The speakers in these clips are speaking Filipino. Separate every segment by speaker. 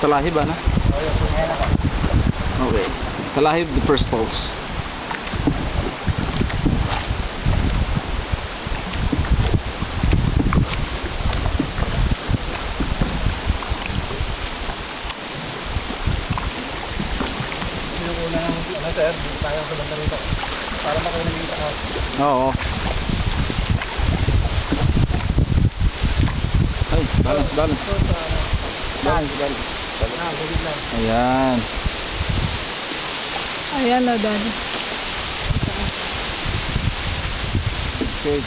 Speaker 1: Talahib ano? Okay. Talahib, the first pulse.
Speaker 2: Sir, tayo sa banda rito para makunin yung taas.
Speaker 1: Oo. Ay, balance. Balance. Ayan.
Speaker 3: Ayan o, Daddy.
Speaker 1: Okay.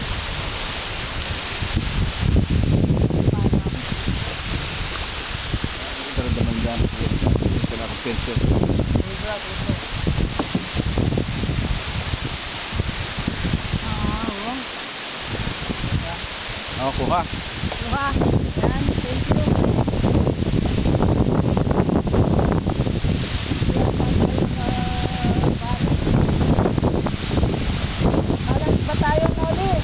Speaker 1: Pero naman dyan. Ito na ako pencil. Oh, kuha.
Speaker 3: Kuha. Ayan, thank you. Balance ba tayo na ulit?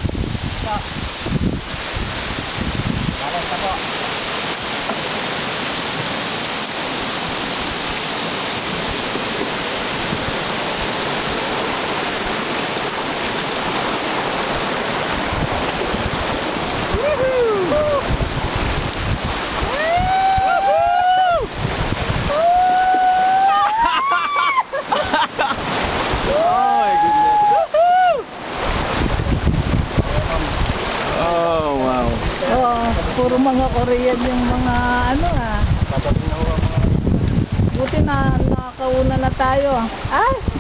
Speaker 2: Balance na po.
Speaker 3: Puro mga Korean yung mga ano
Speaker 2: Papatin na ho ang mga...
Speaker 3: Buti na nakauna na tayo. Ay!